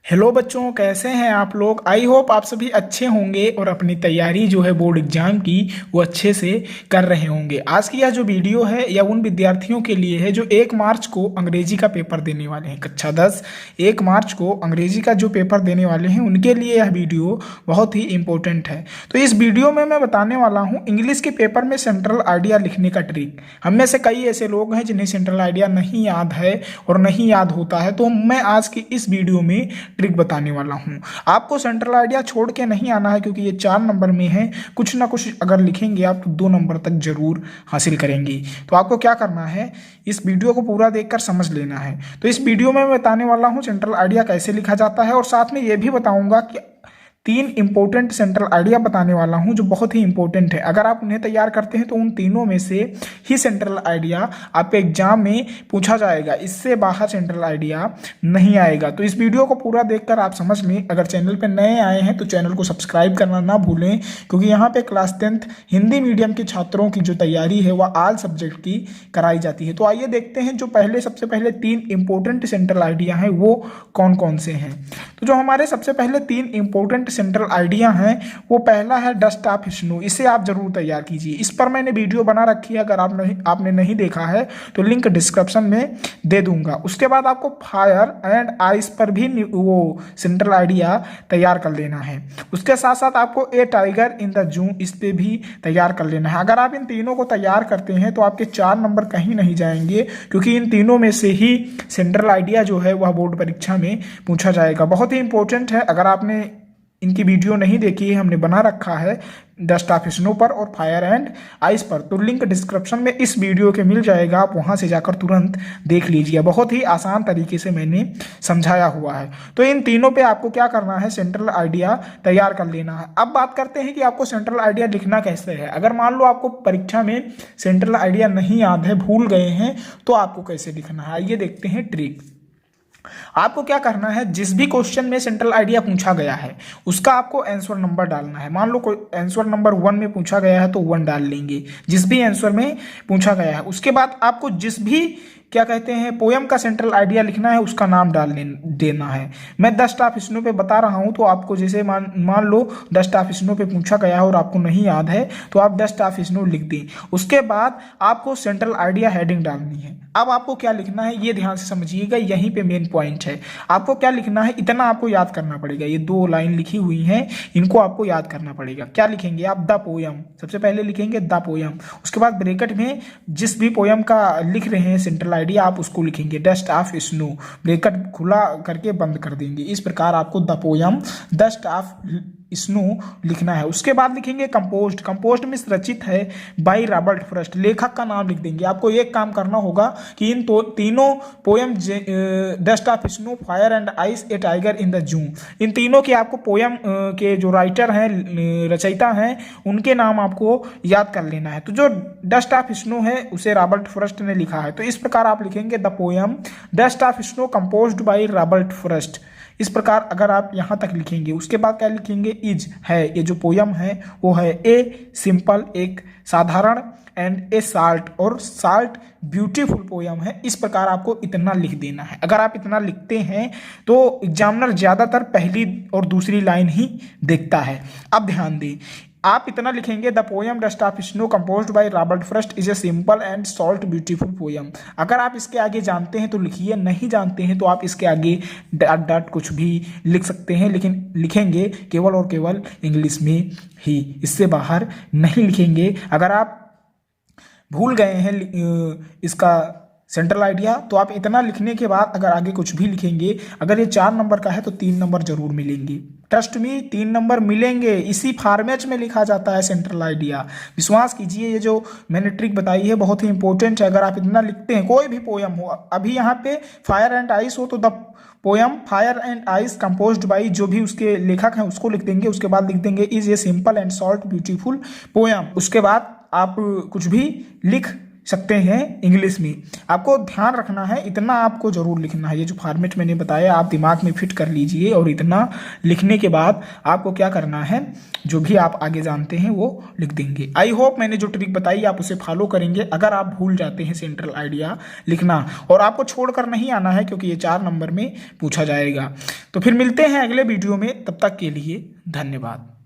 Hello बच्चों, कैसे हैं आप लोग। आई होप आप सभी अच्छे होंगे और अपनी तैयारी जो है बोर्ड एग्जाम की वो अच्छे से कर रहे होंगे। आज की यह जो वीडियो है यह उन विद्यार्थियों के लिए है जो 1 मार्च को अंग्रेजी का पेपर देने वाले हैं। कक्षा 10 1 मार्च को अंग्रेजी का जो पेपर देने वाले हैं उनके लिए यह वीडियो बहुत ही इंपॉर्टेंट है। तो इस वीडियो में मैं बताने वाला हूँ इंग्लिश के पेपर में सेंट्रल आइडिया लिखने का ट्रिक। हम में से कई ऐसे लोग हैं जिन्हें सेंट्रल आइडिया नहीं याद है और नहीं याद होता है, तो मैं आज की इस वीडियो में ट्रिक बताने वाला हूं। आपको सेंट्रल आइडिया छोड़ के नहीं आना है क्योंकि ये 4 नंबर में है। कुछ ना कुछ अगर लिखेंगे आप तो 2 नंबर तक जरूर हासिल करेंगे। तो आपको क्या करना है, इस वीडियो को पूरा देखकर समझ लेना है। तो इस वीडियो में मैं बताने वाला हूं सेंट्रल आइडिया कैसे लिखा जाता है और साथ में ये भी बताऊंगा कि 3 इंपॉर्टेंट सेंट्रल आइडिया बताने वाला हूं जो बहुत ही इंपॉर्टेंट है। अगर आप उन्हें तैयार करते हैं तो उन तीनों में से ही सेंट्रल आइडिया आपके एग्जाम में पूछा जाएगा, इससे बाहर सेंट्रल आइडिया नहीं आएगा। तो इस वीडियो को पूरा देखकर आप समझ लें। अगर चैनल पर नए आए हैं तो चैनल को सब्सक्राइब करना ना भूलें, क्योंकि यहाँ पे क्लास 10th हिंदी मीडियम के छात्रों की जो तैयारी है वह ऑल सब्जेक्ट की कराई जाती है। तो आइए देखते हैं जो सबसे पहले 3 इंपॉर्टेंट सेंट्रल आइडिया हैं वो कौन कौन से हैं। तो जो हमारे सबसे पहले 3 इंपॉर्टेंट सेंट्रल आइडिया हैं वो पहला है डस्ट ऑफ स्नो। इसे आप जरूर तैयार कीजिए। इस पर मैंने वीडियो बना रखी है, अगर आपने नहीं देखा है तो लिंक डिस्क्रिप्शन में दे दूंगा। उसके बाद आपको फायर एंड आइस पर भी वो सेंट्रल आइडिया तैयार कर लेना है। उसके साथ साथ आपको ए टाइगर इन द जू, इस पे भी तैयार कर लेना है। अगर आप इन तीनों को तैयार करते हैं तो आपके 4 नंबर कहीं नहीं जाएंगे, क्योंकि इन तीनों में से ही सेंट्रल आइडिया जो है वह बोर्ड परीक्षा में पूछा जाएगा। बहुत ही इंपॉर्टेंट है। अगर आपने इनकी वीडियो नहीं देखी है, हमने बना रखा है डस्ट ऑफ स्नो पर और फायर एंड आइस पर, तो लिंक डिस्क्रिप्शन में इस वीडियो के मिल जाएगा। आप वहां से जाकर तुरंत देख लीजिए। बहुत ही आसान तरीके से मैंने समझाया हुआ है। तो इन तीनों पे आपको क्या करना है, सेंट्रल आइडिया तैयार कर लेना है। अब बात करते हैं कि आपको सेंट्रल आइडिया लिखना कैसे है। अगर मान लो आपको परीक्षा में सेंट्रल आइडिया नहीं याद है, भूल गए हैं, तो आपको कैसे लिखना है, आइए देखते हैं ट्रिक। आपको क्या करना है, जिस भी क्वेश्चन में सेंट्रल आइडिया पूछा गया है उसका आपको आंसर नंबर डालना है। मान लो कोई आंसर नंबर 1 में पूछा गया है तो 1 डाल लेंगे, जिस भी आंसर में पूछा गया है। उसके बाद आपको जिस भी क्या कहते हैं पोयम का सेंट्रल आइडिया लिखना है उसका नाम डाल देना है। मैं डस्ट ऑफ स्नो पे बता रहा हूं, तो आपको जैसे मान लो डस्ट ऑफ स्नो पे पूछा गया है और आपको नहीं याद है तो आप डस्ट ऑफ स्नो लिख दें। उसके बाद आपको सेंट्रल आइडिया हेडिंग डालनी है। अब आपको क्या लिखना है ये ध्यान से समझिएगा, यहीं पे मेन पॉइंट है। आपको क्या लिखना है, इतना आपको याद करना पड़ेगा। ये 2 लाइन लिखी हुई हैं, इनको आपको याद करना पड़ेगा। क्या लिखेंगे आप, द पोयम, सबसे पहले लिखेंगे द पोयम। उसके बाद ब्रैकेट में जिस भी पोयम का लिख रहे हैं सेंट्रल आइडिया आप उसको लिखेंगे डस्ट ऑफ स्नो, ब्रैकेट खुला करके बंद कर देंगे। इस प्रकार आपको the poem dust of snow लिखना है। उसके बाद लिखेंगे कंपोस्ट। कंपोस्ट में रचित है बाय रॉबर्ट फ्रॉस्ट, लेखक का नाम लिख देंगे। आपको एक काम करना होगा कि इन तीनों poem dust of snow, fire and ice, a tiger in the zoo, इन तीनों के आपको पोयम के जो राइटर हैं, रचयिता हैं, उनके नाम आपको याद कर लेना है। तो जो डस्ट ऑफ स्नो है उसे रॉबर्ट फ्रॉस्ट ने लिखा है, तो इस प्रकार आप लिखेंगे the poem dust of snow composed by Robert Frost. इस प्रकार अगर आप यहाँ तक लिखेंगे, उसके बाद क्या लिखेंगे, इज है, ये जो पोयम है वो है ए सिंपल, एक साधारण, एंड ए साल्ट, और साल्ट ब्यूटीफुल पोयम है। इस प्रकार आपको इतना लिख देना है। अगर आप इतना लिखते हैं तो एग्जामिनर ज्यादातर पहली और दूसरी लाइन ही देखता है। अब ध्यान दें, आप इतना लिखेंगे the poem dust of snow composed by Robert Frost is a simple and salt beautiful poem. अगर आप इसके आगे जानते हैं तो लिखिए, नहीं जानते हैं तो आप इसके आगे डॉट डॉट कुछ भी लिख सकते हैं, लेकिन लिखेंगे केवल और केवल इंग्लिश में ही, इससे बाहर नहीं लिखेंगे। अगर आप भूल गए हैं इसका सेंट्रल आइडिया तो आप इतना लिखने के बाद अगर आगे कुछ भी लिखेंगे, अगर ये 4 नंबर का है तो 3 नंबर जरूर मिलेंगे। ट्रस्ट मी, 3 नंबर मिलेंगे। इसी फॉर्मेट में लिखा जाता है सेंट्रल आइडिया, विश्वास कीजिए। ये जो मैंने ट्रिक बताई है बहुत ही इंपॉर्टेंट है। अगर आप इतना लिखते हैं, कोई भी पोयम हो, अभी यहाँ पे फायर एंड आइस हो तो the poem fire and ice composed by, जो भी उसके लेखक हैं उसको लिख देंगे। उसके बाद लिख देंगे is a simple and salt beautiful poem. उसके बाद आप कुछ भी लिख सकते हैं इंग्लिश में। आपको ध्यान रखना है, इतना आपको जरूर लिखना है। ये जो फॉर्मेट मैंने बताया आप दिमाग में फिट कर लीजिए, और इतना लिखने के बाद आपको क्या करना है, जो भी आप आगे जानते हैं वो लिख देंगे। आई होप मैंने जो ट्रिक बताई आप उसे फॉलो करेंगे। अगर आप भूल जाते हैं सेंट्रल आइडिया लिखना, और आपको छोड़कर नहीं आना है क्योंकि ये 4 नंबर में पूछा जाएगा। तो फिर मिलते हैं अगले वीडियो में, तब तक के लिए धन्यवाद।